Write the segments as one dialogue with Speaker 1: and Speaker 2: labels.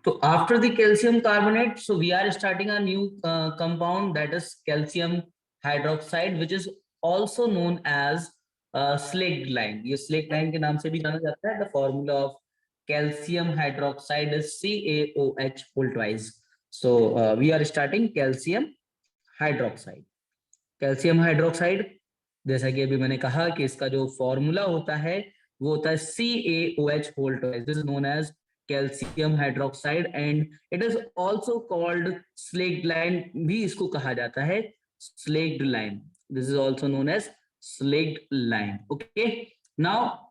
Speaker 1: So after the calcium carbonate, so we are starting a new compound, that is calcium hydroxide, which is also known as slaked lime. ये slaked lime के नाम से भी जाना जाता है. The formula of calcium hydroxide is CaOH whole twice. So we are starting calcium hydroxide. Calcium hydroxide, जैसा कि अभी मैंने कहा कि इसका जो फॉर्मूला होता है वो होता है CaOH whole twice. This is known as calcium hydroxide and it is also called slaked lime, भी इसको कहा जाता है slaked lime. This is also known as slaked lime. Okay, now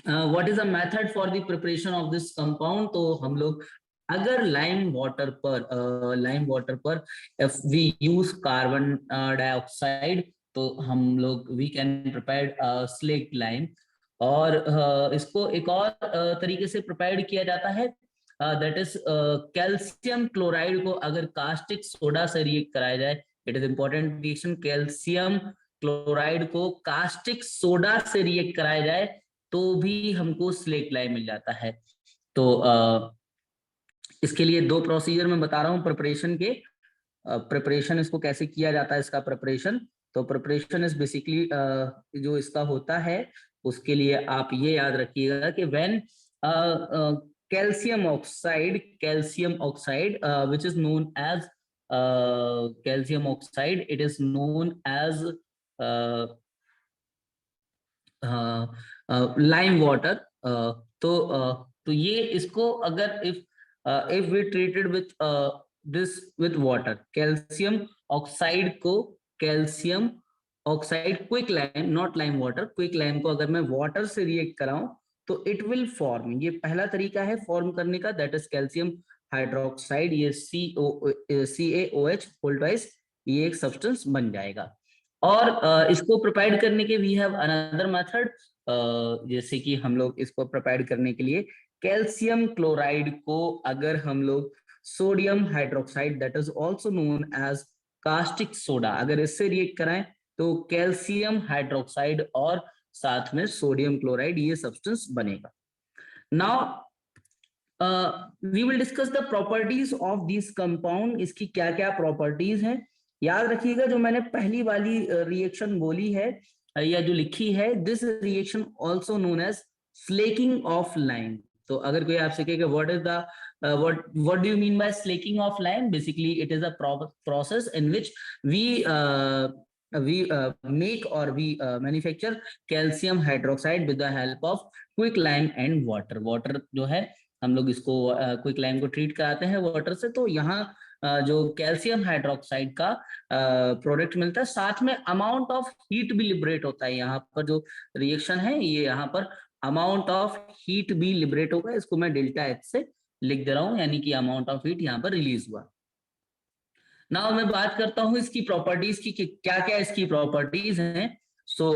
Speaker 1: what is the method for the preparation of this compound? तो हम लोग अगर lime water पर if we use carbon dioxide, तो हम लोग we can prepare slaked lime. और इसको एक और तरीके से प्रिपेयर किया जाता है, दैट इज कैल्शियम क्लोराइड को अगर कास्टिक सोडा से रिएक्ट कराया जाए. It is important reaction. Calcium chloride को कास्टिक सोडा से रिएक्ट कराया जाए तो भी हमको स्लेक्ट लाइम मिल जाता है. तो इसके लिए दो प्रोसीजर मैं बता रहा हूँ प्रिपरेशन के. प्रिपरेशन इसको कैसे किया जाता है, इसका प्रिपरेशन. तो प्रिपरेशन इज बेसिकली जो इसका होता है उसके लिए आप ये याद रखिएगा कि when calcium oxide which is known as calcium oxide, it is known as lime water. तो ये इसको अगर if we treated with this with water, calcium oxide को calcium oxide quick lime, not lime water, quick lime को अगर मैं water से react कराऊं तो it will form. ये पहला तरीका है फॉर्म करने का, that is calcium hydroxide. ये CaOH whole twice ये एक सब्सटेंस बन जाएगा. और इसको प्रिपेयर करने के वी हैव अनदर मेथड. जैसे कि हम लोग इसको प्रिपेयर करने के लिए कैल्शियम क्लोराइड को अगर हम लोग sodium hydroxide, that is also known as caustic soda, अगर इससे रिएक्ट कराएं तो कैल्शियम हाइड्रोक्साइड और साथ में सोडियम क्लोराइड ये सब्सटेंस बनेगा. Now we will discuss the properties of this compound. इसकी क्या क्या प्रॉपर्टीज हैं याद रखिएगा. जो मैंने पहली वाली रिएक्शन बोली है या जो लिखी है, this reaction also known as slaking of lime. तो अगर कोई आपसे कहे कि what is the what do you mean by slaking of lime, basically it is a process in which we make or we manufacture calcium hydroxide with the help of quick lime and water. जो है हम लोग इसको quick lime को treat कराते हैं water से. तो यहाँ जो कैल्शियम हाइड्रोक्साइड का प्रोडक्ट मिलता है, साथ में अमाउंट ऑफ हीट भी लिबरेट होता है. यहाँ पर जो रिएक्शन है ये यहाँ पर अमाउंट ऑफ हीट भी लिबरेट होगा. इसको मैं डेल्टा एच से लिख दे रहा हूँ, यानी कि अमाउंट ऑफ हीट यहाँ पर रिलीज हुआ. नाउ मैं बात करता हूँ इसकी प्रॉपर्टीज की कि क्या क्या इसकी प्रॉपर्टीज हैं. सो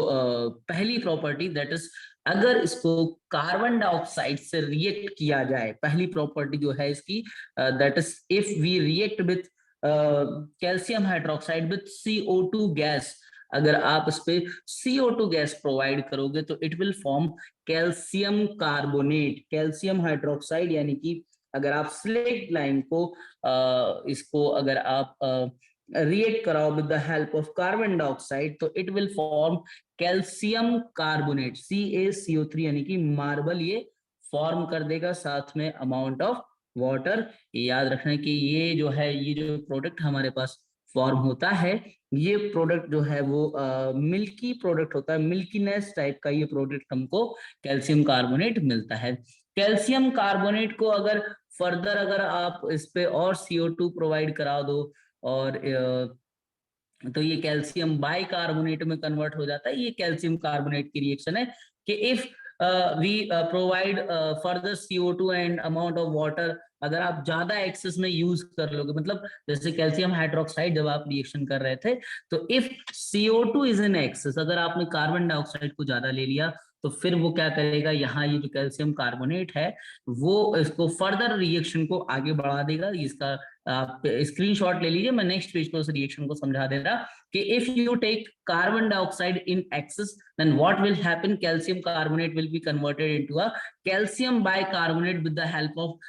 Speaker 1: पहली प्रॉपर्टी दैट इज अगर इसको कार्बन डाइऑक्साइड से रिएक्ट किया जाए, पहली प्रॉपर्टी जो है इसकी that is if we react with calcium hydroxide with CO2 gas, अगर आप इस पे CO2 गैस प्रोवाइड करोगे तो it will form calcium carbonate. Calcium hydroxide यानी कि अगर आप स्लेक्ट लाइम को इसको अगर आप रिएक्ट कराओ with the help of carbon dioxide तो it will form calcium carbonate, CaCO3 यानी कि मार्बल ये फॉर्म कर देगा, साथ में अमाउंट ऑफ वाटर. याद रखना कि ये जो है ये जो प्रोडक्ट हमारे पास फॉर्म होता है ये प्रोडक्ट जो है वो मिल्की प्रोडक्ट होता है, मिल्कीनेस टाइप का ये प्रोडक्ट हमको कैल्शियम कार्बोनेट मिलता है. कैल्शियम कार्बोनेट को अगर फर्दर अगर आप इस पे और CO2 प्रोवाइड करा दो और तो ये कैल्शियम बाइकार्बोनेट में कन्वर्ट हो जाता है. ये कैल्शियम कार्बोनेट की रिएक्शन है कि if we provide further CO2 and amount of water, अगर आप ज्यादा एक्सेस में यूज कर लोगे, मतलब जैसे कैल्शियम हाइड्रोक्साइड जब आप रिएक्शन कर रहे थे तो if CO2 is in excess, अगर आपने कार्बन डाइऑक्साइड को ज्यादा ले लिया तो फिर वो क्या करेगा, यहाँ ये जो कैल्शियम कार्बोनेट है वो इसको फर्दर रिएक्शन को आगे बढ़ा देगा. इसका आप स्क्रीनशॉट ले लीजिए, मैं नेक्स्ट पेज पर उस रिएक्शन को समझा दे रहा. कि if you take carbon dioxide in excess then what will happen, calcium carbonate will be converted into a calcium bicarbonate with the help of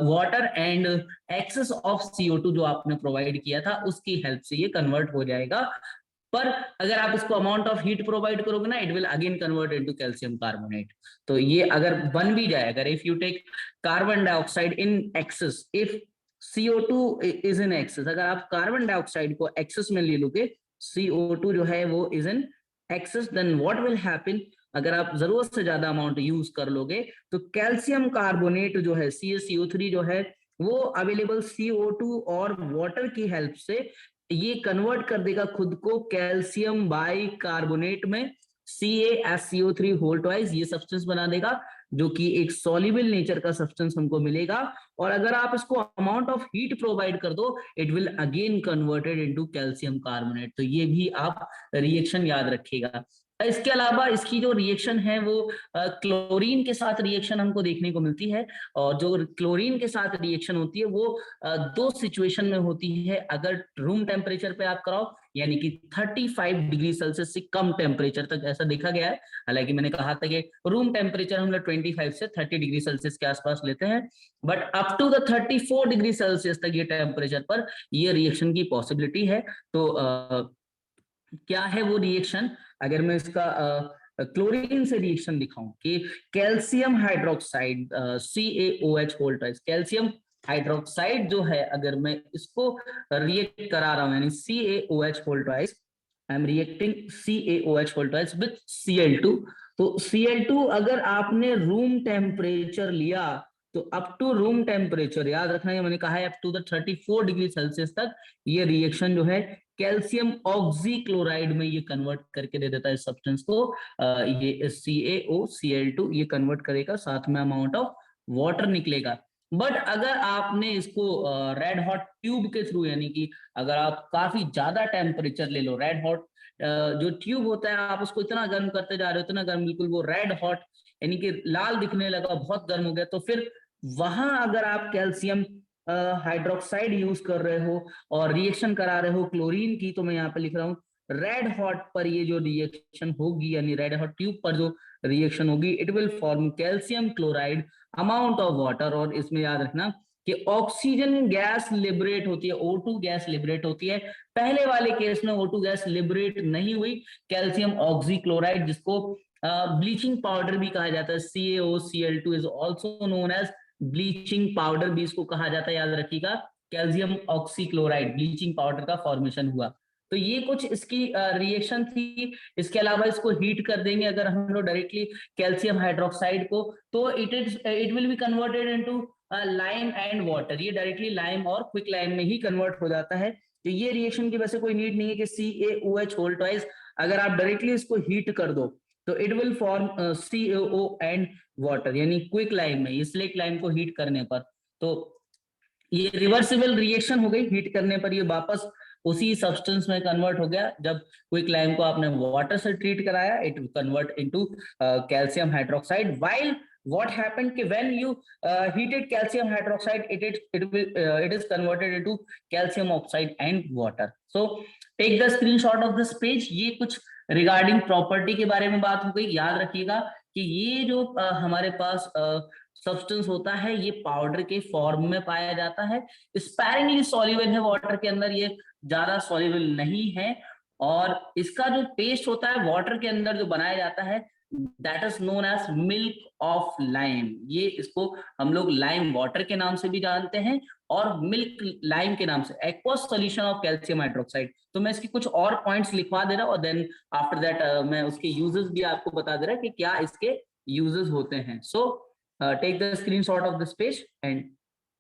Speaker 1: water and excess of CO2 जो आपने provide किया था उसकी हेल्प से ये convert हो जाएगा। पर अगर आप इसको अमाउंट ऑफ हीट प्रोवाइड करोगे ना, it will again convert into calcium carbonate. तो ये अगर बन भी जाए, अगर if you take carbon dioxide in excess, if CO2 is in excess, अगर आप कार्बन डाइऑक्साइड को एक्सेस में ले लोगे, CO2 जो है वो is in excess, then what will happen, अगर आप जरूरत से ज्यादा अमाउंट यूज कर लोगे तो कैल्शियम कार्बोनेट जो है CaCO3 जो है वो अवेलेबल CO2 और वाटर की हेल्प से ये कन्वर्ट कर देगा खुद को कैल्शियम बाइकार्बोनेट में, CaSCO3 होल ट्वाइस ये सब्सटेंस बना देगा जो कि एक सॉल्युबल नेचर का सब्सटेंस हमको मिलेगा। और अगर आप इसको अमाउंट ऑफ हीट प्रोवाइड कर दो, it will again converted into calcium carbonate. तो ये भी आप रिएक्शन याद रखिएगा। इसके अलावा इसकी जो रिएक्शन है वो क्लोरीन के साथ रिएक्शन हमको देखने को मिलती है, और जो क्लोरीन के साथ रिएक्शन होती है वो दो सिचुएशन में होती है। अगर रूम टेम्परेचर पे आप कराओ, यानी कि 35 डिग्री सेल्सियस से कम टेम्परेचर तक ऐसा देखा गया है। हालांकि मैंने कहा था कि रूम टेम्परेचर हम लोग 25 से 30 डिग्री सेल्सियस के आसपास लेते हैं, but up to the 34 degree Celsius तक ये टेम्परेचर पर ये रिएक्शन की पॉसिबिलिटी है। तो क्या है वो रिएक्शन, अगर मैं इसका क्लोरीन से रिएक्शन दिखाऊं कि calcium hydroxide CaOH whole twice, calcium hydroxide जो है अगर मैं इसको रिएक्ट करा रहा हूं, यानी CaOH whole twice, I am reacting CaOH whole twice with Cl2। तो Cl2 अगर आपने रूम टेम्परेचर लिया तो अप टू रूम टेम्परेचर, याद रखना है मैंने कहा है up to the 34 degree Celsius तक ये रिएक्शन जो है कैल्शियम ऑक्सीक्लोराइड में ये कन्वर्ट करके दे देता है इस सब्सटेंस को। ये CaOCl2 ये कन्वर्ट करेगा, साथ में अमाउंट ऑफ वाटर निकलेगा। बट अगर आपने इसको रेड हॉट ट्यूब के थ्रू, यानी कि अगर आप काफी ज्यादा टेम्परेचर ले लो, रेड हॉट जो ट्यूब होता है आप उसको इतना गर्म करते जा रहे हो, इतना गर्म, बिल्कुल वो रेड हॉट यानी कि लाल दिखने लगा, बहुत गर्म हो गया, तो फिर वहां अगर आप कैल्शियम हाइड्रोक्साइड यूज कर रहे हो और रिएक्शन करा रहे हो क्लोरीन की, तो मैं यहाँ पे लिख रहा हूँ रेड हॉट पर ये जो रिएक्शन होगी, यानी रेड हॉट ट्यूब पर जो रिएक्शन होगी, it will form calcium chloride amount of water. और इसमें याद रखना कि ऑक्सीजन गैस लिबरेट होती है, O2 गैस लिबरेट होती है। पहले वाले केस में O2 गैस लिबरेट नहीं हुई, कैल्शियम ऑक्सीक्लोराइड जिसको ब्लीचिंग पाउडर भी कहा जाता है, CaOCl2 is also known as bleaching powder भी इसको कहा जाता है, याद रखिएगा। कैल्शियम ऑक्सीक्लोराइड ब्लीचिंग पाउडर का फॉर्मेशन हुआ। तो ये कुछ इसकी रिएक्शन थी। इसके अलावा इसको हीट कर देंगे अगर हम लोग डायरेक्टली कैल्शियम हाइड्रोक्साइड को, तो it will be converted into lime and water. ये डायरेक्टली लाइम और क्विक लाइम में ही कन्वर्ट हो जाता है। तो ये रिएक्शन की वजह से कोई नीड नहीं है कि CaOH होल ट्वाइस, अगर आप डायरेक्टली इसको हीट कर दो तो it will form CaO and water, यानी क्विक लाइम में, स्लेक लाइम को हीट करने पर। तो ये रिवर्सिबल रिएक्शन हो गई, हीट करने पर ये वापस उसी सब्सटेंस में कन्वर्ट हो गया। जब क्विक लाइम को आपने वाटर से ट्रीट कराया, it convert into calcium hydroxide. While what happened कि when you heated calcium hydroxide, it is converted into calcium oxide and water. So take the screenshot of this page। ये कुछ regarding property के बारे में बात हो गई। याद रखिएगा कि ये जो हमारे पास सब्सटेंस होता है ये पाउडर के फॉर्म में पाया जाता है, स्पैरिंगली सॉल्युबल है वाटर के अंदर, ये ज्यादा सॉल्युबल नहीं है। और इसका जो पेस्ट होता है वाटर के अंदर जो बनाया जाता है, that is known as milk of lime. ये इसको हम लोग लाइम वाटर के नाम से भी जानते हैं और मिल्क लाइम के नाम से, aqueous solution of calcium hydroxide. तो मैं इसकी कुछ और पॉइंट्स लिखवा दे रहा हूं और देन आफ्टर दैट मैं उसके यूजेस भी आपको बता दे रहा कि क्या इसके यूजेस होते हैं। So take the screenshot of this page and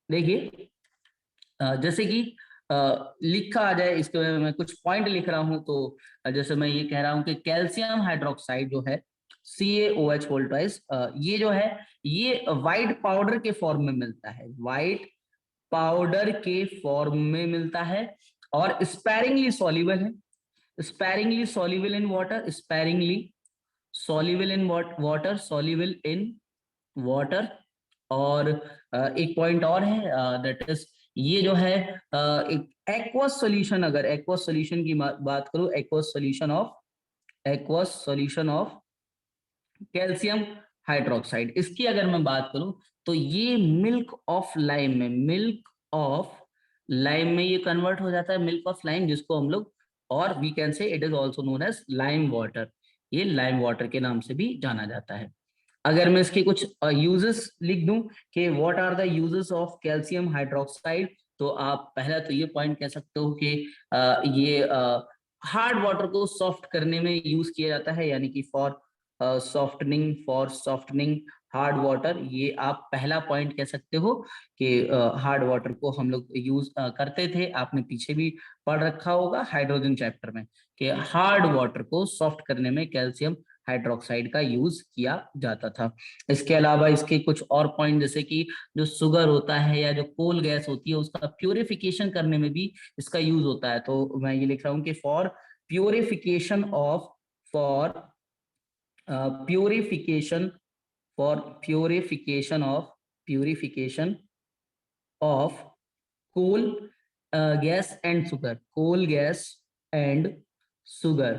Speaker 1: देखिए जैसे कि लिखा आ जाए, इसके मैं कुछ पॉइंट लिख रहा हूं। तो जैसे मैं ये कह रहा हूं कि कैल्शियम हाइड्रोक्साइड जो है CaOH होल ट्वाइस, ये जो है ये व्हाइट पाउडर के फॉर्म में मिलता है, व्हाइट पाउडर के फॉर्म में मिलता है और स्पैरिंगली सॉल्युबल है, sparingly soluble in water, sparingly soluble in water, soluble in water. और एक पॉइंट और है दैट इज ये जो है एक एक्वस सॉल्यूशन, अगर एक्वस सॉल्यूशन की बात करूं, aqueous solution of calcium hydroxide, इसकी अगर मैं बात करूं तो ये मिल्क ऑफ लाइम में, मिल्क ऑफ लाइम में ये कन्वर्ट हो जाता है, मिल्क ऑफ लाइम, जिसको हम लोग, और we can say it is also known as lime water, ये लाइम वाटर के नाम से भी जाना जाता है। अगर मैं इसके कुछ यूजेस लिख दूं कि what are the uses of calcium hydroxide, तो आप पहला तो ये पॉइंट कह सकते हो कि ये हार्ड वाटर को सॉफ्ट करने में यूज किया जाता है, यानी कि फॉर सॉफ्टनिंग हार्ड वाटर, ये आप पहला पॉइंट कह सकते हो कि हार्ड वाटर को हम लोग यूज करते थे। आपने पीछे भी पढ़ रखा होगा हाइड्रोजन चैप्टर में कि हार्ड वाटर को सॉफ्ट करने में कैल्शियम हाइड्रोक्साइड का यूज किया जाता था। इसके अलावा इसके कुछ और पॉइंट, जैसे कि जो शुगर होता है या जो कोल गैस होती है उसका प्यूरिफिकेशन करने में भी इसका यूज होता है। तो मैं ये लिख रहा हूँ कि purification of for purification purification of coal gas and sugar, coal gas and sugar।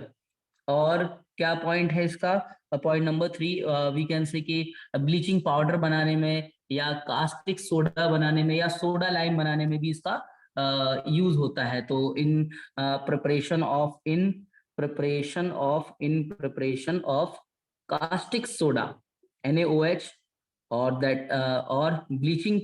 Speaker 1: और क्या पॉइंट है इसका, पॉइंट नंबर 3, वी कैन से कि ब्लीचिंग पाउडर बनाने में या कास्टिक सोडा बनाने में या सोडा लाइम बनाने में भी इसका यूज होता है। तो in preparation of caustic soda NaOH, और दैट और ब्लीचिंग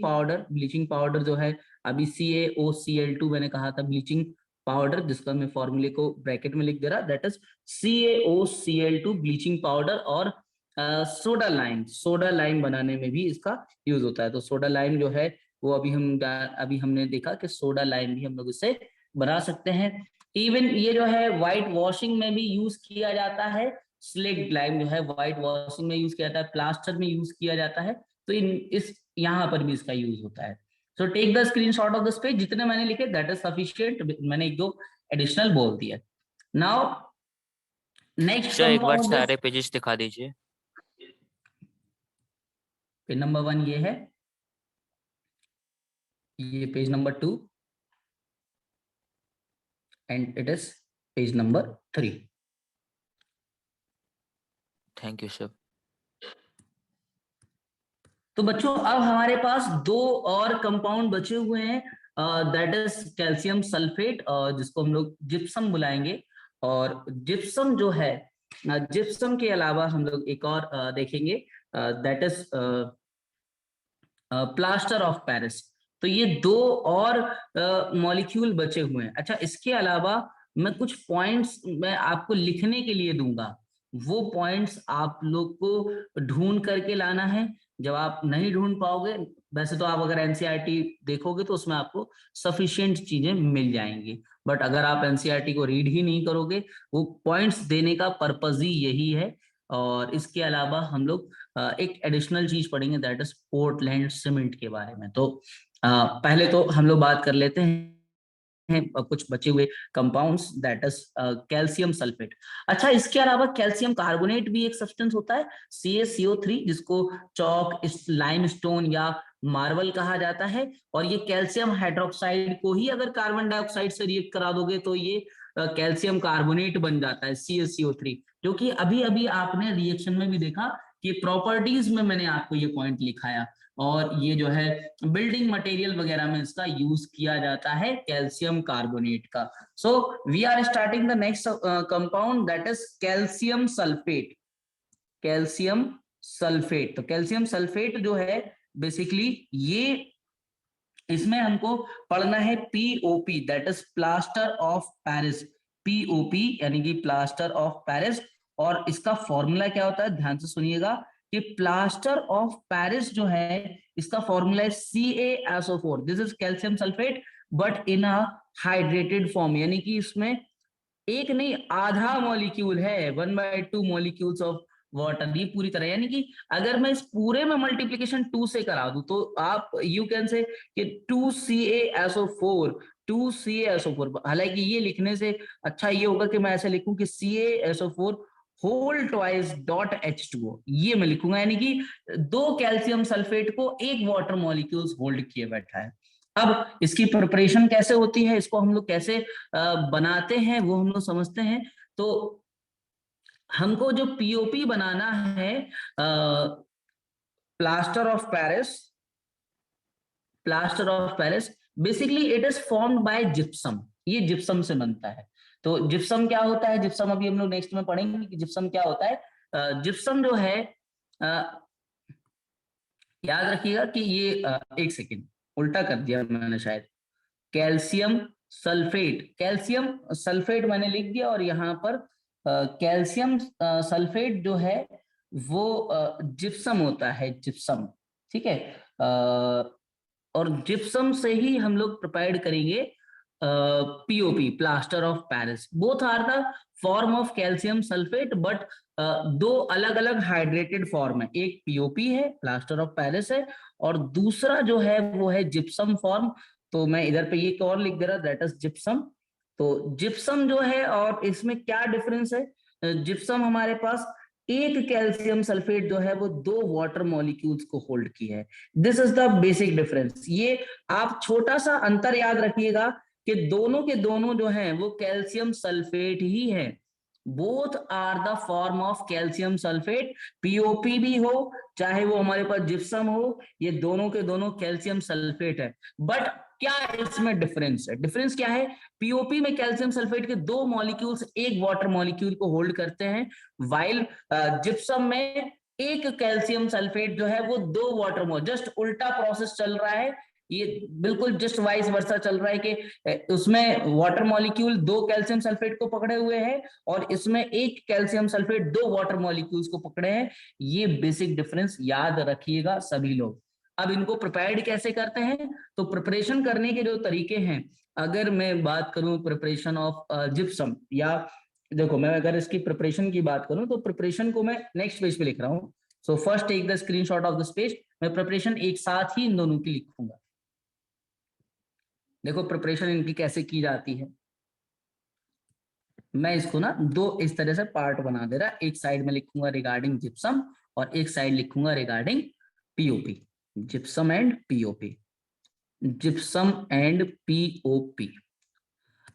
Speaker 1: पाउडर जो है, अभी CaOCl2 मैंने कहा था ब्लीचिंग पाउडर, जिसका मैं फॉर्मूले को ब्रैकेट में लिख दे रहा, that is CaOCl2 bleaching powder. और सोडा लाइम बनाने में भी इसका यूज होता है। तो सोडा लाइम जो है वो अभी हमने देखा कि सोडा लाइम भी हम लोग इससे बना सकते हैं। इवन ये जो है व्हाइट वॉशिंग में भी यूज किया जाता है, स्लेट लाइम जो है व्हाइट वॉशिंग में यूज किया जाता है, प्लास्टर में यूज किया जाता है, तो इस यहाँ पर भी इसका यूज होता है। So take the screenshot of this page, जितने मैंने लिखे दैट इज सफिशिएंट, मैंने एक दो एडिशनल बोल दिया। नाउ नेक्स्ट
Speaker 2: एक बार
Speaker 1: कंपाउंड,
Speaker 2: सारे पेजेस दिखा दीजिए।
Speaker 1: पेज नंबर 1 ये है, ये page number 2 and it is page number 3।
Speaker 2: Thank you sir.
Speaker 1: तो बच्चों अब हमारे पास दो और कंपाउंड बचे हुए हैं, दैट इज कैल्शियम सल्फेट, जिसको हम लोग जिप्सम बुलाएंगे। और जिप्सम जो है, जिप्सम के अलावा हम लोग एक और देखेंगे, that is plaster of Paris. तो ये दो और मॉलिक्यूल बचे हुए हैं। अच्छा, इसके अलावा मैं कुछ पॉइंट्स मैं आपको लिखने के लिए दूंगा, वो पॉइंट्स आप लोग को ढूंढ करके लाना है। जब आप नहीं ढूंढ पाओगे, वैसे तो आप अगर एनसीईआरटी देखोगे तो उसमें आपको सफिशिएंट चीजें मिल जाएंगी, बट अगर आप एनसीईआरटी को रीड ही नहीं करोगे, वो पॉइंट्स देने का पर्पज ही यही है। और इसके अलावा हम लोग एक एडिशनल चीज पढ़ेंगे, दैट इज पोर्टलैंड सीमेंट के बारे में। तो पहले तो हम लोग बात कर लेते हैं कुछ बचे हुए compounds, that is calcium sulphate. अच्छा, इसके अलावा कैल्शियम कार्बोनेट भी एक सब्सटेंस होता है, CaCO3, जिसको चौक, लाइमस्टोन या मार्बल कहा जाता है। और ये कैल्शियम हाइड्रोक्साइड को ही अगर कार्बन डाइऑक्साइड से रिएक्ट करा दोगे तो ये कैल्शियम कार्बोनेट बन जाता है, CaCO3, जो कि अभी अभी आपने रिएक्शन में भी देखा कि प्रॉपर्टीज में मैंने आपको ये पॉइंट लिखाया। और ये जो है बिल्डिंग मटेरियल वगैरह में इसका यूज किया जाता है कैल्शियम कार्बोनेट का। So we are starting the next compound, that is calcium sulphate. तो कैल्शियम सल्फेट जो है बेसिकली ये, इसमें हमको पढ़ना है POP, that is plaster of Paris. POP यानी कि प्लास्टर ऑफ पेरिस। और इसका फॉर्मूला क्या होता है, ध्यान से सुनिएगा कि प्लास्टर ऑफ पेरिस जो है इसका फॉर्मूला है CaSO4, this is calcium sulphate but in a hydrated form, यानी कि इसमें एक नहीं आधा मॉलिक्यूल है, 1/2 मॉलिक्यूल्स ऑफ वाटर, ये पूरी तरह, यानी कि अगर मैं इस पूरे में मल्टीप्लीकेशन 2 से करा दूं तो आप यू कैन से कि 2CaSO4, हालांकि ये लिखने से अच्छा ये होगा कि मैं ऐसे लिखूं कि CaSO4 whole twice dot H2O, ये मैं लिखूंगा, यानी कि दो कैल्शियम सल्फेट को एक वाटर मॉलिक्यूल्स होल्ड किए बैठा है। अब इसकी प्रिपरेशन कैसे होती है, इसको हम लोग कैसे बनाते हैं वो हम लोग समझते हैं। तो हमको जो पीओपी बनाना है, plaster of Paris, plaster of Paris basically it is formed by gypsum, ये जिप्सम से बनता है। तो जिप्सम क्या होता है, जिप्सम अभी हम लोग नेक्स्ट में पढ़ेंगे कि जिप्सम क्या होता है। जिप्सम जो है, याद रखिएगा कि ये एक सेकेंड उल्टा कर दिया मैंने शायद, कैल्शियम सल्फेट, कैल्शियम सल्फेट मैंने लिख दिया और यहाँ पर कैल्शियम सल्फेट जो है वो जिप्सम होता है, जिप्सम, ठीक है। और जिप्सम से ही हम लोग प्रिपेयर करेंगे POP, plaster of Paris. Both are the form of calcium sulphate, but दो अलग अलग हाइड्रेटेड फॉर्म है, एक पीओपी है, प्लास्टर ऑफ पेरिस है, और दूसरा जो है वो है जिप्सम फॉर्म। तो मैं इधर पे ये और लिख दे रहा, दैट इज जिप्सम। तो जिप्सम जो है, और इसमें क्या डिफरेंस है, जिप्सम हमारे पास एक कैल्शियम सल्फेट जो है वो दो वाटर मॉलिक्यूल्स को होल्ड की है। This is the basic difference. ये आप छोटा सा अंतर याद रखिएगा कि दोनों के दोनों जो हैं वो कैल्शियम सल्फेट ही है। Both are the form of calcium sulphate, POP भी हो चाहे वो हमारे पास जिप्सम हो, ये दोनों के दोनों कैल्शियम सल्फेट है। बट क्या इसमें डिफरेंस है, डिफरेंस क्या है, पीओपी में कैल्शियम सल्फेट के दो मॉलिक्यूल्स एक वाटर मॉलिक्यूल को होल्ड करते हैं, वाइल जिप्सम में एक कैल्शियम सल्फेट जो है वो दो वाटर, जस्ट उल्टा प्रोसेस चल रहा है, ये बिल्कुल जस्ट वाइस वर्सा चल रहा है कि उसमें वाटर मॉलिक्यूल दो कैल्शियम सल्फेट को पकड़े हुए हैं और इसमें एक कैल्शियम सल्फेट दो वाटर मॉलिक्यूल्स को पकड़े हैं। ये बेसिक डिफरेंस याद रखिएगा सभी लोग। अब इनको प्रिपेयर्ड कैसे करते हैं, तो प्रिपरेशन करने के जो तरीके हैं, अगर मैं बात करूं प्रिपरेशन ऑफ जिप्सम, या देखो मैं अगर इसकी प्रिपरेशन की बात करूं तो प्रिपरेशन को मैं नेक्स्ट पेज पे लिख रहा हूं। So first take the screenshot of this page, मैं प्रिपरेशन एक साथ ही इन दोनों की लिखूंगा। देखो प्रिपरेशन इनकी कैसे की जाती है, मैं इसको ना दो इस तरह से पार्ट बना दे रहा, एक साइड में लिखूंगा रिगार्डिंग जिप्सम और एक साइड लिखूंगा regarding POP, gypsum and POP, gypsum and POP.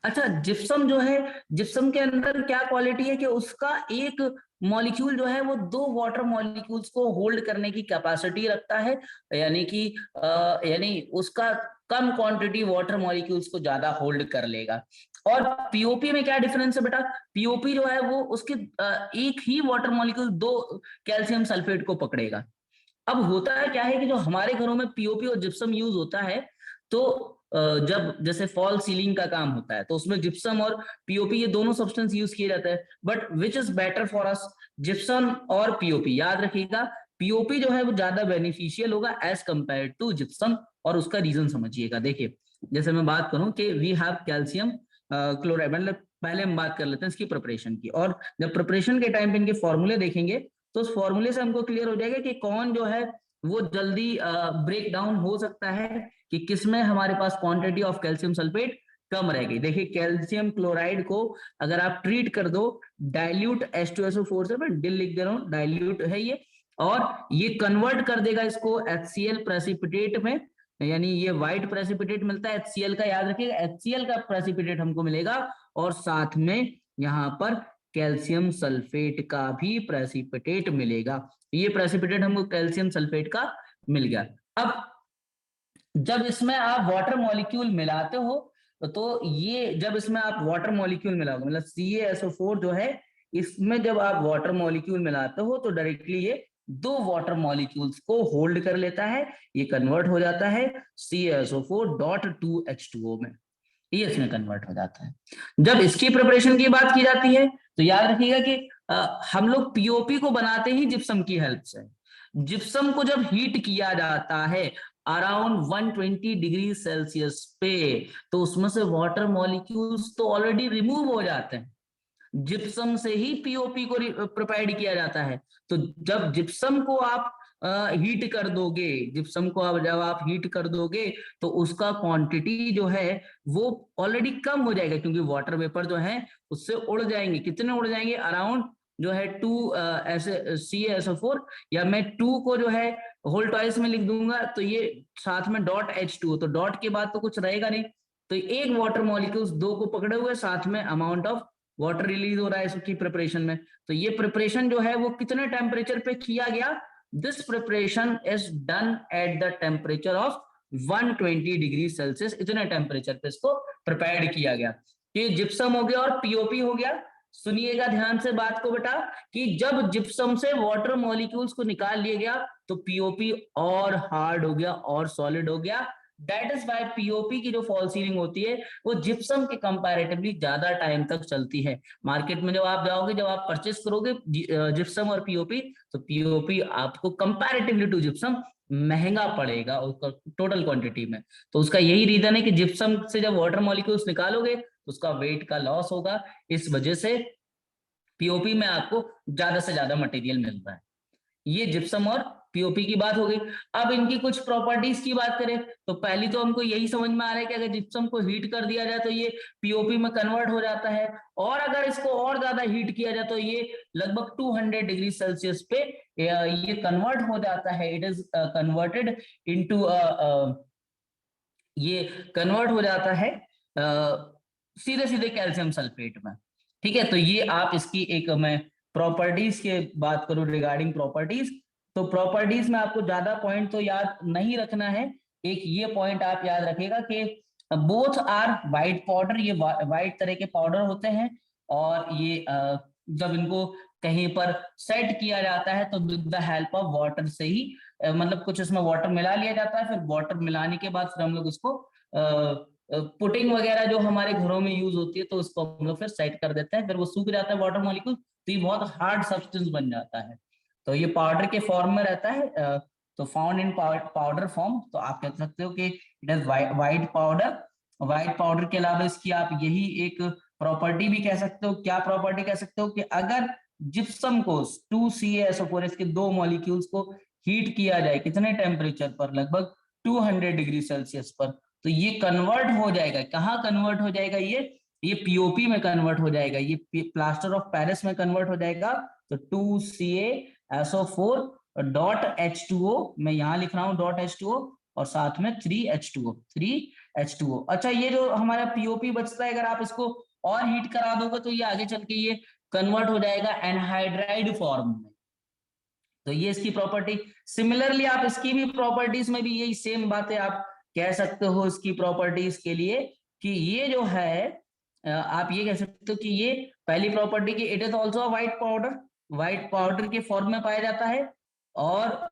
Speaker 1: अच्छा, जिप्सम जो है, जिप्सम के अंदर क्या क्वालिटी है कि उसका एक मॉलिक्यूल जो है वो दो वाटर मॉलिक्यूल्स को होल्ड करने की कैपेसिटी रखता है, यानी कि यानी उसका कम क्वांटिटी वाटर मॉलिक्यूल्स को ज्यादा होल्ड कर लेगा। और पीओपी में क्या डिफरेंस है बेटा, पीओपी जो है वो उसके एक ही वाटर मॉलिक्यूल दो कैल्शियम सल्फेट को पकड़ेगा। अब होता है क्या है कि जो हमारे घरों में पीओपी और जिप्सम यूज होता है, तो जब जैसे फॉल सीलिंग का काम होता है तो उसमें जिप्सम और पीओपी ये दोनों सब्सटेंस यूज किए जाते हैं। But which is better for us, gypsum और पीओपी? याद रखिएगा पीओपी जो है वो ज्यादा बेनिफिशियल होगा एज कंपेयर टू जिप्सम, और उसका रीजन समझिएगा। देखिए जैसे मैं बात करूं कि वी हैव कैल्शियम क्लोराइड, मतलब पहले हम बात कर लेते हैं इसकी प्रिपरेशन की, और जब प्रिपरेशन के टाइम पे इनके फॉर्मूले देखेंगे तो उस फॉर्मूले से हमको क्लियर हो जाएगा कि कौन जो है वो जल्दी ब्रेक डाउन हो सकता है, कि किसमें हमारे पास क्वांटिटी ऑफ कैल्शियम सल्फेट कम रहेगी। देखिए कैल्शियम क्लोराइड को अगर आप ट्रीट कर दो डाइल्यूट H2SO4 से, मैं डिल लिख दे रहा हूँ, डाइल्यूट है ये, और ये कन्वर्ट कर देगा इसको HCl प्रेसिपिटेट में, यानी ये व्हाइट प्रेसिपिटेट मिलता है HCl का, याद रखिएगा HCl का प्रेसिपिटेट हमको मिलेगा, और साथ में यहाँ पर कैल्शियम सल्फेट का भी प्रेसिपिटेट मिलेगा। ये प्रेसिपिटेट हमको कैल्शियम सल्फेट का मिल गया। अब जब इसमें आप वाटर मॉलिक्यूल मिलाते हो तो ये जब इसमें आप वाटर मॉलिक्यूल मिलाओगे, मतलब CaSO4 जो है इसमें जब आप वाटर मॉलिक्यूल मिलाते हो तो डायरेक्टली ये दो वाटर मॉलिक्यूल्स को होल्ड कर लेता है, ये कन्वर्ट हो जाता है CaSO4.2H2O में, ये इसमें कन्वर्ट हो जाता है। जब इसकी प्रिपरेशन की बात की जाती है तो याद रखिएगा कि हम लोग पीओपी को बनाते ही जिप्सम की हेल्प से। जिप्सम को जब हीट किया जाता है अराउंड 120 डिग्री सेल्सियस पे, तो उसमें से वाटर मॉलिक्यूल्स तो ऑलरेडी रिमूव हो जाते हैं, जिप्सम से ही पीओपी को प्रिपेयर्ड किया जाता है। तो जब जिप्सम को आप हीट कर दोगे, जिप्सम को जब आप हीट कर दोगे तो उसका क्वांटिटी जो है वो ऑलरेडी कम हो जाएगा, क्योंकि वाटर वेपर जो है उससे उड़ जाएंगे, कितने उड़ जाएंगे, अराउंड जो है 2 ऐसे CaSO4, या मैं 2 को जो है होल ट्वाइस में लिख दूंगा, तो ये साथ में .H2O, तो डॉट के बाद तो कुछ रहेगा नहीं, तो एक वाटर मॉलिक्यूल्स 2 को पकड़े हुए, साथ में अमाउंट ऑफ वाटर रिलीज हो रहा है इसकी प्रिपरेशन में। तो ये प्रिपरेशन जो है वो कितने टेम्परेचर पे किया गया? This preparation is done at the temperature of 120 degree Celsius, इतने टेम्परेचर पे इसको प्रिपेयर्ड किया गया। ये जिप्सम हो गया और पीओपी हो गया। सुनिएगा ध्यान से बात को बेटा, कि जब जिप्सम से वाटर मॉलिक्यूल्स को निकाल लिया गया तो पीओपी और हार्ड हो गया और सॉलिड हो गया। दैट इज वाई पीओपी की जो फॉल सीलिंग होती है वो जिप्सम के कंपैरेटिवली ज्यादा टाइम तक चलती है। मार्केट में जब आप जाओगे, जब आप परचेस करोगे जिप्सम और पीओपी, तो पीओपी आपको कंपैरेटिवली टू जिप्सम महंगा पड़ेगा उसका टोटल क्वांटिटी में। तो उसका यही रीजन है कि जिप्सम से जब वाटर मॉलिक्यूल्स निकालोगे तो उसका वेट का लॉस होगा, इस वजह से पीओपी में आपको ज्यादा से ज्यादा मटेरियल मिलता है। ये जिप्सम और पीओपी की बात हो गई। अब इनकी कुछ प्रॉपर्टीज की बात करें तो पहली तो हमको यही समझ में आ रहा है कि अगर जिप्सम को हीट कर दिया जाए तो ये पीओपी में कन्वर्ट हो जाता है, और अगर इसको और ज्यादा हीट किया जाए तो ये लगभग 200 डिग्री सेल्सियस पे ये कन्वर्ट हो जाता है। इट इज कन्वर्टेड इनटू ये कन्वर्ट हो जाता है सीधे सीधे कैल्शियम सल्फेट में। ठीक है, तो ये आप इसकी एक मैं प्रॉपर्टीज के बात करूं रिगार्डिंग प्रॉपर्टीज, तो प्रॉपर्टीज में आपको ज्यादा पॉइंट तो याद नहीं रखना है। एक ये पॉइंट आप याद रखिएगा कि बोथ आर वाइट पाउडर, ये वाइट तरह के पाउडर होते हैं, और ये जब इनको कहीं पर सेट किया जाता है तो with the help of water से ही मतलब कुछ इसमें वाटर मिला लिया जाता है, फिर वाटर मिलाने के बाद फिर हम लोग उसको पुटिंग वगैरह जो हमारे घरों में यूज होती है तो उसको हम लोग फिर सेट कर देते हैं, फिर वो सूख जाता है वाटर मॉलिक्यूल, तो ये बहुत हार्ड सब्सटेंस बन जाता है। तो ये पाउडर के फॉर्म में रहता है, तो फाउंड इन पाउडर फॉर्म, तो आप कह सकते हो कि it is white powder. White powder के अलावा इसकी आप यही एक प्रॉपर्टी भी कह सकते हो, क्या प्रॉपर्टी कह सकते हो, कि अगर जिप्सम को 2CaSO4 इसके 2 मॉलिक्यूल्स को हीट किया जाए कितने टेम्परेचर पर, लगभग 200 डिग्री सेल्सियस पर, तो ये कन्वर्ट हो जाएगा, कहाँ कन्वर्ट हो जाएगा, ये पीओपी में कन्वर्ट हो जाएगा, ये प्लास्टर ऑफ पेरिस में कन्वर्ट हो जाएगा। तो 2CaSO4 .H2O, मैं यहाँ लिख रहा हूँ .H2O, और साथ में 3H2O। अच्छा, ये जो हमारा पीओपी बचता है, अगर आप इसको और हीट करा दोगे तो ये आगे चल के ये कन्वर्ट हो जाएगा एनहाइड्राइड फॉर्म में। तो ये इसकी प्रॉपर्टी। सिमिलरली आप इसकी भी प्रॉपर्टीज में भी यही सेम बातें आप कह सकते हो इसकी प्रॉपर्टीज के लिए, कि ये जो है आप ये कह सकते हो कि ये पहली प्रॉपर्टी की it is also white powder, white powder के फॉर्म में पाया जाता है, और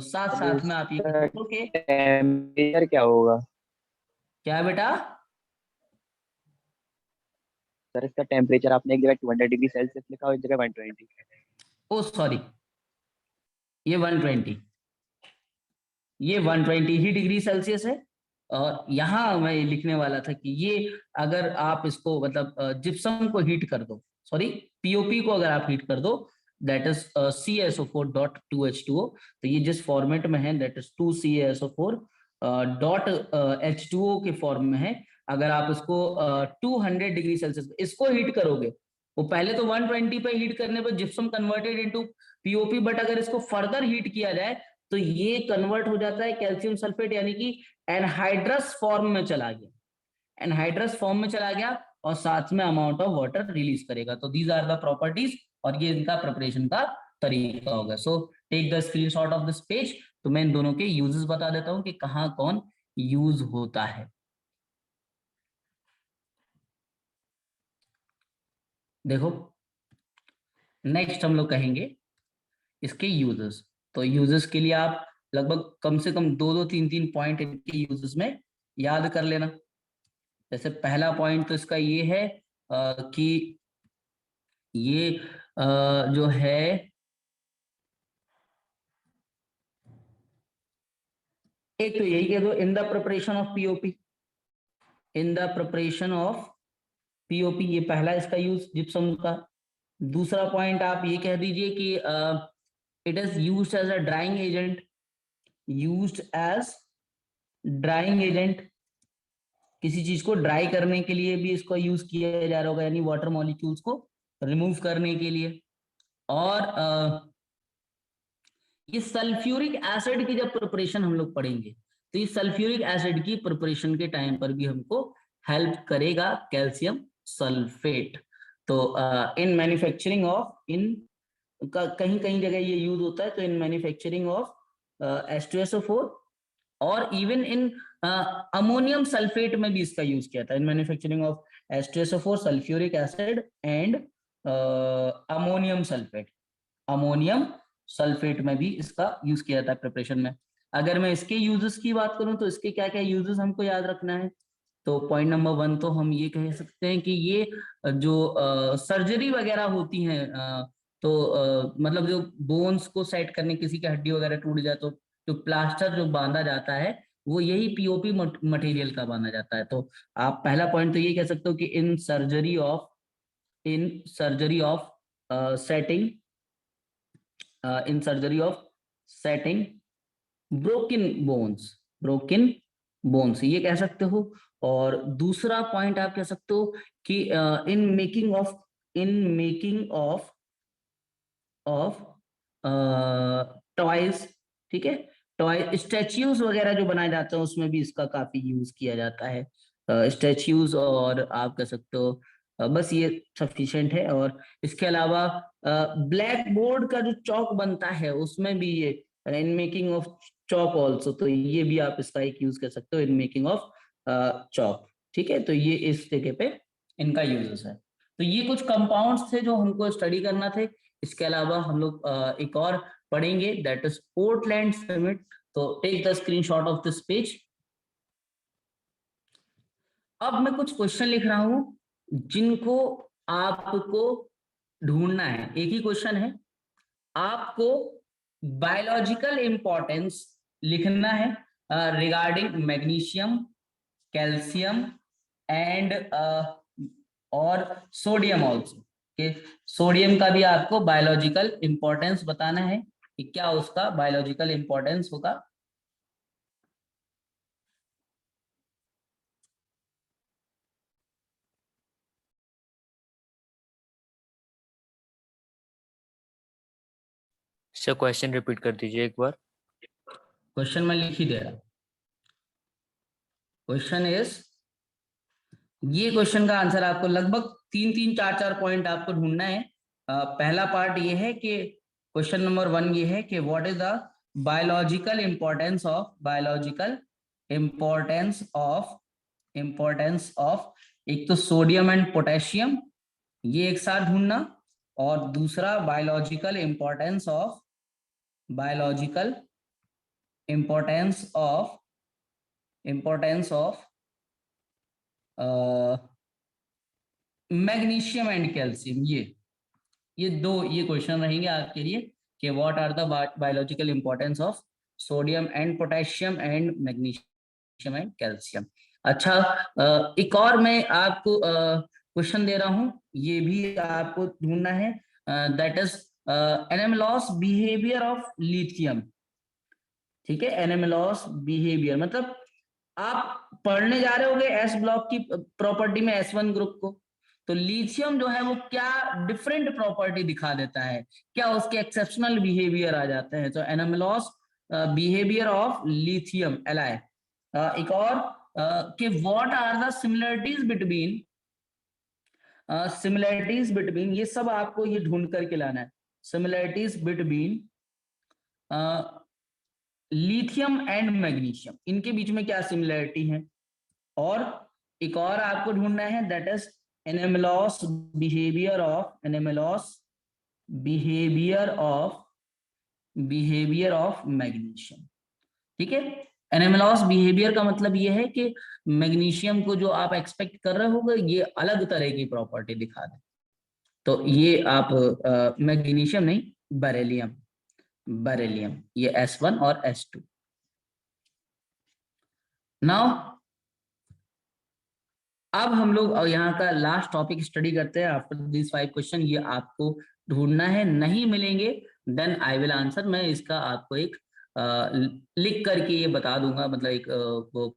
Speaker 1: साथ साथ में आप ये कह सकते हो कि
Speaker 3: टेम्परेचर क्या होगा
Speaker 1: क्या है बेटा?
Speaker 3: सर? इसका टेम्परेचर आपने एक जगह 200 डिग्री सेल्सियस लिखा और एक जगह 120।
Speaker 1: ओ सॉरी, ये 120, ये 120 ही डिग्री सेल्सियस है। और यहाँ मैं लिखने वाला था कि ये अगर आप इसको मतलब जिप्सम को हीट कर दो, सॉरी पीओपी को अगर आप हीट कर दो, दैट इज CaSO4.2H2O, तो ये जिस फॉर्मेट में है दैट इज 2CaSO4.H2O के फॉर्म में है। अगर आप इसको 200 डिग्री सेल्सियस इसको हीट करोगे, वो पहले तो 120 पे हीट करने पर gypsum converted into POP, but अगर इसको फर्दर हीट किया जाए तो ये कन्वर्ट हो जाता है कैल्शियम सल्फेट, यानी कि एनहाइड्रस फॉर्म में चला गया, एनहाइड्रस फॉर्म में चला गया, और साथ में अमाउंट ऑफ वाटर रिलीज करेगा। तो दीज आर द प्रॉपर्टीज, और ये इनका प्रिपरेशन का तरीका होगा। So take the screenshot of this page. तो मैं इन दोनों के यूजेस बता देता हूं कि कहाँ कौन यूज होता है। देखो, नेक्स्ट हम लोग कहेंगे इसके यूजेस। तो यूजेस के लिए आप लगभग कम से कम 2-3 पॉइंट इनके यूजेस में याद कर लेना। जैसे पहला पॉइंट तो इसका ये है कि ये जो है एक तो यही कह दो, in the preparation of POP, in the preparation of POP, ये पहला इसका यूज जिप्सम का। दूसरा पॉइंट आप ये कह दीजिए कि it is used as a drying agent, used as drying agent, किसी चीज को ड्राई करने के लिए भी इसको यूज किया जा रहा होगा, यानी वाटर मॉलिक्यूल्स को रिमूव करने के लिए। और ये सल्फ्यूरिक एसिड की जब प्रिपरेशन हम लोग पढ़ेंगे तो ये सल्फ्यूरिक एसिड की प्रिपरेशन के टाइम पर भी हमको हेल्प करेगा कैल्शियम सल्फेट। तो इन मैन्युफैक्चरिंग ऑफ इन कहीं कहीं जगह ये यूज होता है, तो इन मैन्युफैक्चरिंग ऑफ H2SO4 और इवन इन अमोनियम सल्फेट में भी इसका यूज किया था, in manufacturing of H2SO4 sulphuric acid and ammonium sulphate, ammonium sulphate में भी इसका यूज किया था प्रिपरेशन में। अगर मैं इसके यूजेस की बात करूं तो इसके क्या क्या यूजेस हमको याद रखना है। तो पॉइंट नंबर 1 तो हम ये कह सकते हैं कि ये जो सर्जरी वगैरह होती है, तो मतलब जो बोन्स को सेट करने, किसी की हड्डी वगैरह टूट जाए तो जो प्लास्टर जो बांधा जाता है वो यही पीओपी मटेरियल का बांधा जाता है। तो आप पहला पॉइंट तो ये कह सकते हो कि in surgery of setting broken bones ये कह सकते हो। और दूसरा पॉइंट आप कह सकते हो कि इन मेकिंग ऑफ टॉयज, ठीक है, टॉय स्टैच्यूज वगैरह जो बनाए जाते हैं उसमें भी इसका काफी यूज किया जाता है, स्टैच्यूज। और आप कह सकते हो बस ये सफिशिएंट है। और इसके अलावा ब्लैक बोर्ड का जो चौक बनता है उसमें भी ये in making of chalk also, तो ये भी आप इसका एक यूज कर सकते हो, इन मेकिंग ऑफ चौक, ठीक है। तो ये इस जगह पे इनका यूजेस है। तो ये कुछ कंपाउंड्स थे जो हमको स्टडी करना थे। इसके अलावा हम लोग एक और पढ़ेंगे, दैट इज पोर्टलैंड समिट। तो take the screenshot of this page. अब मैं कुछ क्वेश्चन लिख रहा हूं जिनको आपको ढूंढना है। एक ही क्वेश्चन है, आपको बायोलॉजिकल इंपॉर्टेंस लिखना है रिगार्डिंग मैग्नीशियम, कैल्शियम एंड और सोडियम ऑल्सो, कि सोडियम का भी आपको बायोलॉजिकल इंपॉर्टेंस बताना है कि क्या उसका बायोलॉजिकल इंपॉर्टेंस होगा।
Speaker 2: सर क्वेश्चन रिपीट कर दीजिए एक बार।
Speaker 1: क्वेश्चन मैं लिख ही दे रहा। क्वेश्चन इज, ये क्वेश्चन का आंसर आपको लगभग 3-4 पॉइंट आपको ढूंढना है। पहला पार्ट ये है कि क्वेश्चन नंबर 1 ये है कि what is the biological importance of एक तो सोडियम एंड पोटेशियम, ये एक साथ ढूंढना। और दूसरा biological importance of magnesium and calcium. ये क्वेश्चन रहेंगे आपके लिए कि what are the biological importance of sodium and potassium and magnesium and calcium. अच्छा, एक और मैं आपको क्वेश्चन दे रहा हूं, ये भी आपको ढूंढना है, that is anomalous behaviour of lithium, ठीक है। एनामेलॉस बिहेवियर मतलब आप पढ़ने जा रहे होगे एस ब्लॉक की प्रॉपर्टी में S1 ग्रुप को, तो लिथियम जो है वो क्या डिफरेंट प्रॉपर्टी दिखा देता है, क्या उसके एक्सेप्शनल बिहेवियर आ जाते हैं। तो एनामेलॉस बिहेवियर ऑफ लिथियम एलाई। एक और कि what are the similarities between, ये सब आपको ये ढूंढ करके लाना है, similarities between lithium and magnesium, इनके बीच में क्या सिमिलरिटी है। और एक और आपको ढूंढना है, that is anomalous behaviour of magnesium, ठीक है। एनामेलॉस बिहेवियर का मतलब ये है कि मैग्नीशियम को जो आप एक्सपेक्ट कर रहे होगे ये अलग तरह की प्रॉपर्टी दिखा दे। तो ये आप मैग्नीशियम नहीं, बेरिलियम, ये S1 और S2। नाउ अब हम लोग यहाँ का लास्ट टॉपिक स्टडी करते हैं। आफ्टर दिस 5 क्वेश्चन ये आपको ढूंढना है, नहीं मिलेंगे देन आई विल आंसर। मैं इसका आपको एक लिख करके ये बता दूंगा, मतलब एक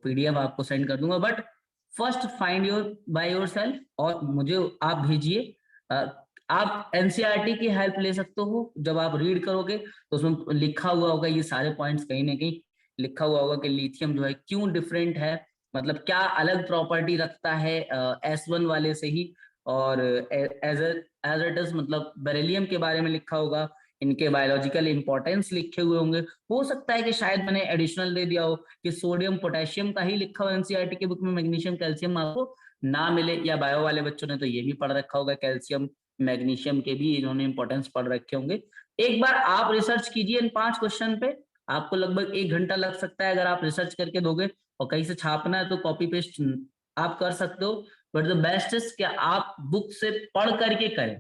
Speaker 1: PDF आपको सेंड कर दूंगा। But first find by yourself, और मुझे आप भेजिए आप एनसीईआरटी की हेल्प ले सकते हो। जब आप रीड करोगे तो उसमें लिखा हुआ होगा, ये सारे पॉइंट्स कहीं ना कहीं लिखा हुआ होगा कि लिथियम जो है क्यों डिफरेंट है, मतलब क्या अलग प्रॉपर्टी रखता है S1 वाले से ही, और एज इट इज मतलब बेरिलियम के बारे में लिखा होगा, इनके बायोलॉजिकल इंपॉर्टेंस लिखे हुए होंगे। हो सकता है कि शायद मैंने एडिशनल दे दिया हो कि सोडियम पोटेशियम का ही लिखा हो एनसीईआरटी की बुक में, मैग्नीशियम कैल्शियम आपको ना मिले, या बायो वाले बच्चों ने तो ये भी पढ़ रखा होगा, कैल्शियम मैग्नीशियम के भी इन्होंने इंपॉर्टेंस पढ़ रखे होंगे। एक बार आप रिसर्च कीजिए इन 5 क्वेश्चन पे, आपको लगभग 1 घंटा लग सकता है अगर आप रिसर्च करके दोगे, और कहीं से छापना है तो कॉपी पेस्ट आप कर सकते हो, बट द बेस्ट इज कि आप बुक से पढ़ करके करें।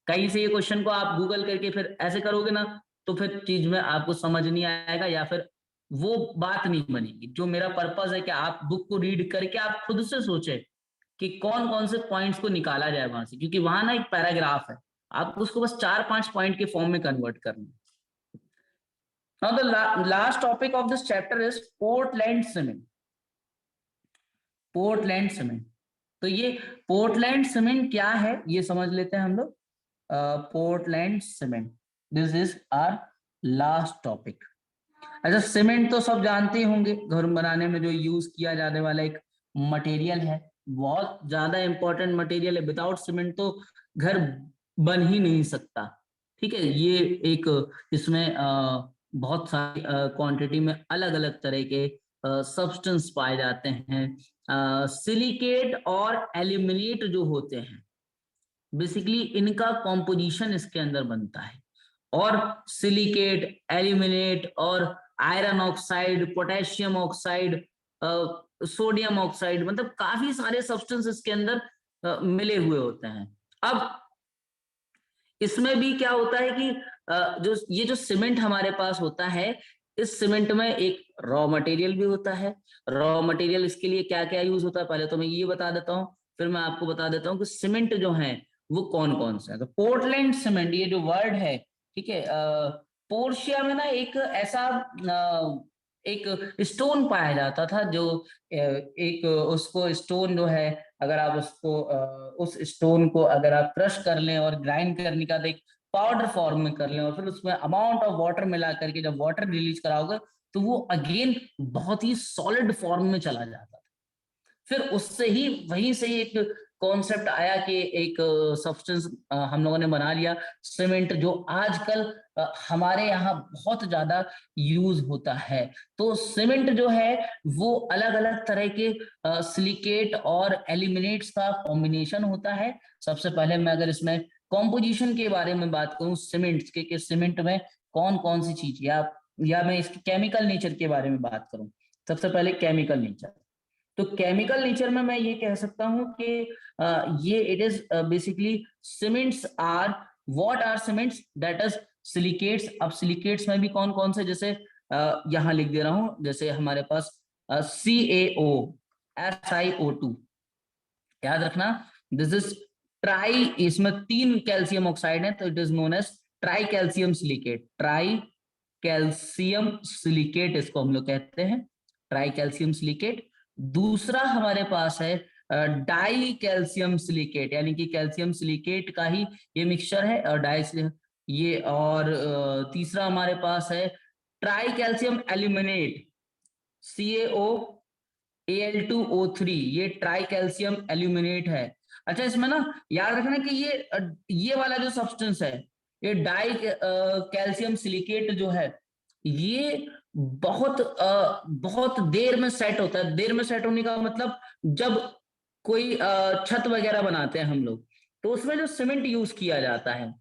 Speaker 1: कहीं से ये क्वेश्चन को आप गूगल करके फिर ऐसे करोगे ना, तो फिर चीज में आपको समझ नहीं आएगा, या फिर वो बात नहीं बनेगी। जो मेरा पर्पस है कि आप बुक को रीड करके आप खुद से सोचे कि कौन कौन से पॉइंट्स को निकाला जाए वहां से, क्योंकि वहां ना एक पैराग्राफ है, आपको उसको बस 4-5 पॉइंट के फॉर्म में कन्वर्ट करना है। Now the last topic of this chapter is Portland cement. Portland cement. तो ये पोर्टलैंड सीमेंट क्या है ये समझ लेते हैं हम लोग। Portland cement, this is our last topic. अच्छा, सीमेंट तो सब जानते ही होंगे, घर बनाने में जो यूज किया जाने वाला एक मटेरियल है, बहुत ज्यादा इंपॉर्टेंट मटेरियल है। विदाउट सीमेंट तो घर बन ही नहीं सकता। ठीक है, ये एक इसमें बहुत सारी क्वांटिटी में अलग अलग तरह के सब्सटेंस पाए जाते हैं। सिलिकेट और एल्यूमिनेट जो होते हैं, बेसिकली इनका कॉम्पोजिशन इसके अंदर बनता है, और सिलिकेट, एल्यूमिनेट और iron oxide, potassium oxide, sodium oxide, मतलब काफी सारे सब्सटेंस इसके अंदर मिले हुए होते हैं। अब इसमें भी क्या होता है कि जो सीमेंट हमारे पास होता है, इस सीमेंट में एक रॉ मटेरियल भी होता है। रॉ मटेरियल इसके लिए क्या क्या यूज होता है पहले तो मैं ये बता देता हूँ, फिर मैं आपको बता देता हूँ कि सीमेंट जो है वो कौन कौन से है। तो पोर्टलैंड सीमेंट ये जो वर्ड है, ठीक है, पोर्शिया में ना एक ऐसा एक स्टोन पाया जाता था, जो एक उसको स्टोन जो है, अगर आप उसको उस स्टोन को अगर आप क्रश कर लें और ग्राइंड करने का एक पाउडर फॉर्म में कर लें, और फिर उसमें अमाउंट ऑफ वाटर मिला करके जब वाटर रिलीज कराओगे तो वो अगेन बहुत ही सॉलिड फॉर्म में चला जाता था। फिर उससे ही वहीं से ही एक कॉन्सेप्ट आया कि एक सब्सटेंस हम लोगों ने बना लिया सीमेंट, जो आजकल हमारे यहाँ बहुत ज्यादा यूज होता है। तो सीमेंट जो है वो अलग अलग तरह के सिलिकेट और एल्यूमिनेट्स का कॉम्बिनेशन होता है। सबसे पहले मैं अगर इसमें कॉम्पोजिशन के बारे में बात करूं सीमेंट्स के, कि सीमेंट में कौन कौन सी चीज, या मैं इसके केमिकल नेचर के बारे में बात करूं। सबसे पहले केमिकल नेचर। तो केमिकल नेचर में मैं ये कह सकता हूं कि ये it is basically cements are, what are cements, that is silicates. अब सिलिकेट्स में भी कौन कौन से, जैसे यहां लिख दे रहा हूं, जैसे हमारे पास CaO, SiO2, याद रखना, दिस इज ट्राई, इसमें 3 कैल्शियम ऑक्साइड है तो it is known as tri calcium silicate. Tri calcium silicate इसको हम लोग कहते हैं, ट्राई कैल्शियम सिलिकेट। दूसरा हमारे पास है डाई कैल्शियम सिलिकेट, यानी कि कैल्शियम सिलिकेट का ही ये मिक्सचर है, और डाई ये, और तीसरा हमारे पास है try calcium aluminate, CaO Al2O3, ये ट्राई कैल्शियम एल्यूमिनेट है। अच्छा, इसमें ना याद रखना कि ये वाला जो सब्सटेंस है, ये डाई कैल्शियम सिलिकेट जो है, ये बहुत देर में सेट होता है। देर में सेट होने का मतलब, जब कोई छत वगैरह बनाते हैं हम लोग, तो उसमें जो सीमेंट यूज किया जाता है,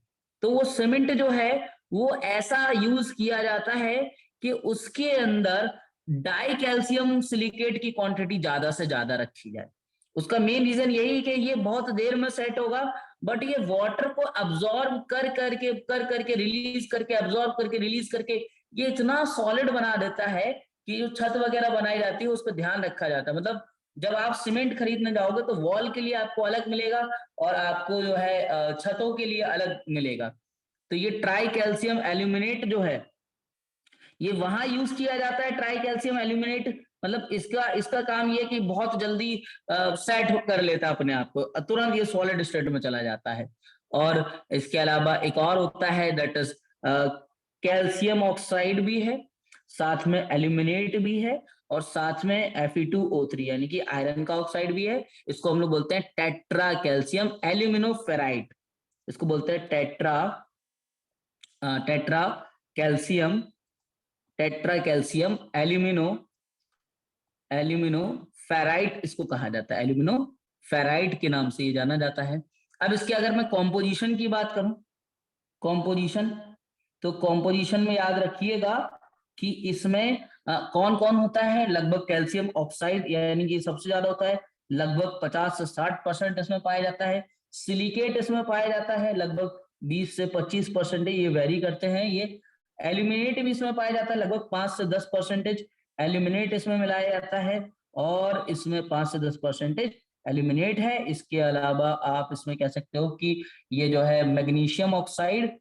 Speaker 1: तो वो सीमेंट जो है वो ऐसा यूज किया जाता है कि उसके अंदर डाई कैल्शियम सिलिकेट की क्वांटिटी ज्यादा से ज्यादा रखी जाए। उसका मेन रीजन यही है कि ये बहुत देर में सेट होगा, बट ये वाटर को अब्सॉर्ब कर करके रिलीज करके, अब्सॉर्ब करके रिलीज करके, ये इतना सॉलिड बना देता है कि जो छत वगैरह बनाई जाती है उस पर ध्यान रखा जाता है। मतलब जब आप सीमेंट खरीदने जाओगे तो वॉल के लिए आपको अलग मिलेगा, और आपको जो है छतों के लिए अलग मिलेगा। तो ये ट्राई कैल्शियम एल्यूमिनेट जो है, ये वहां यूज किया जाता है, ट्राई कैल्शियम एल्यूमिनेट। मतलब इसका काम ये कि बहुत जल्दी सेट कर लेता है अपने आप को, तुरंत ये सॉलिड स्टेट में चला जाता है। और इसके अलावा एक और होता है दैट इज कैल्शियम ऑक्साइड भी है, साथ में एल्यूमिनेट भी है, और साथ में Fe2O3 यानी कि आयरन का ऑक्साइड भी है। इसको हम लोग बोलते हैं टेट्रा कैल्शियम एल्यूमिनोफेराइट, इसको बोलते हैं टेट्रा कैल्शियम एल्यूमिनो फेराइट इसको कहा जाता है, एल्यूमिनो फेराइट के नाम से ये जाना जाता है। अब इसके अगर मैं कॉम्पोजिशन की बात करूं, कॉम्पोजिशन, तो कॉम्पोजिशन में याद रखिएगा कि इसमें कौन कौन होता है। लगभग कैल्शियम ऑक्साइड यानी कि सबसे ज्यादा होता है, लगभग 50 से 60% इसमें पाया जाता है। सिलिकेट इसमें पाया जाता है लगभग 20 से 25%, ये वेरी करते हैं। ये एल्यूमिनेट भी इसमें पाया जाता है, लगभग 5 से 10% एल्यूमिनेट इसमें मिलाया जाता है, और इसमें 5 से 10% एल्यूमिनेट है। इसके अलावा आप इसमें कह सकते हो कि ये जो है मैग्नीशियम ऑक्साइड,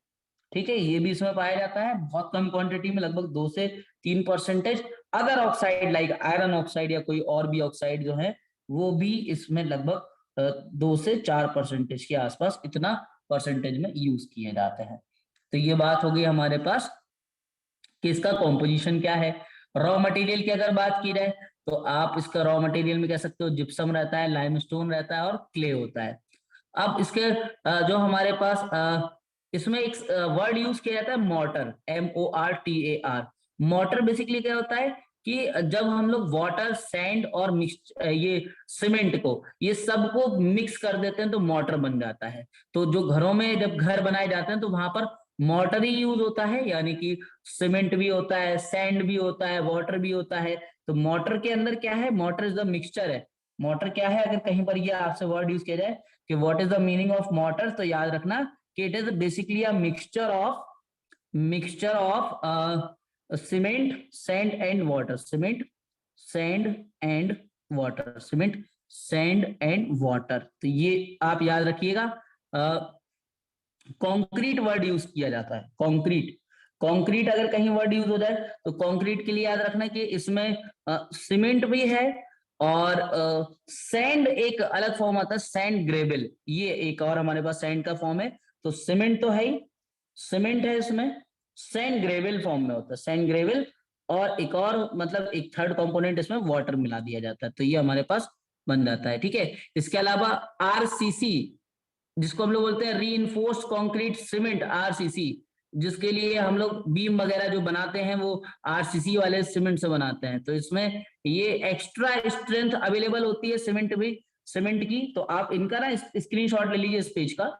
Speaker 1: ठीक है, ये भी इसमें पाया जाता है बहुत कम क्वांटिटी में, लगभग 2 से 3%। Other oxide like iron oxide या कोई और भी ऑक्साइड जो है वो भी इसमें लगभग 2 से 4% के आसपास इतना परसेंटेज में यूज किए जाते हैं। तो ये बात हो गई हमारे पास कि इसका कॉम्पोजिशन क्या है। रॉ मटेरियल की अगर बात की जाए तो आप इसका रॉ मटेरियल में कह सकते हो जिप्सम रहता है, लाइमस्टोन रहता है और क्ले होता है। अब इसके जो हमारे पास इसमें एक वर्ड यूज किया जाता है मॉर्टर, MORTAR। मॉर्टर बेसिकली क्या होता है कि जब हम लोग वाटर, सैंड और ये सीमेंट को, ये सबको मिक्स कर देते हैं तो मॉर्टर बन जाता है। तो जो घरों में जब घर बनाए जाते हैं तो वहां पर मॉर्टर ही यूज होता है, यानी कि सीमेंट भी होता है, सैंड भी होता है, वाटर भी होता है। तो मोटर के अंदर क्या है, मोटर इज द मिक्सचर है। मोटर क्या है, अगर कहीं पर ये आपसे वर्ड यूज किया जाए कि what is the meaning of motor, तो याद रखना कि it is basically a mixture of cement, sand and water, cement, sand and water, cement, sand and water. तो ये आप याद रखिएगा। कंक्रीट वर्ड यूज किया जाता है, कंक्रीट अगर कहीं वर्ड यूज हो जाए तो कंक्रीट के लिए याद रखना कि इसमें सीमेंट भी है, और सैंड एक अलग फॉर्म आता है, सैंड ग्रेवल, ये एक और हमारे पास सैंड का फॉर्म है। तो सीमेंट तो है ही, सीमेंट है, इसमें सैंड ग्रेवल फॉर्म में होता है, सैंड ग्रेवल, और एक और मतलब एक थर्ड कंपोनेंट इसमें वाटर मिला दिया जाता है, तो ये हमारे पास बन जाता है। ठीक है, इसके अलावा RCC, जिसको हम लोग बोलते हैं रीइंफोर्स्ड कंक्रीट सीमेंट, RCC, जिसके लिए हम लोग बीम वगैरह जो बनाते हैं वो RCC वाले सीमेंट से बनाते हैं। तो इसमें ये एक्स्ट्रा स्ट्रेंथ अवेलेबल होती है सीमेंट भी, सीमेंट की। तो आप इनका ना स्क्रीनशॉट ले लीजिए इस पेज का,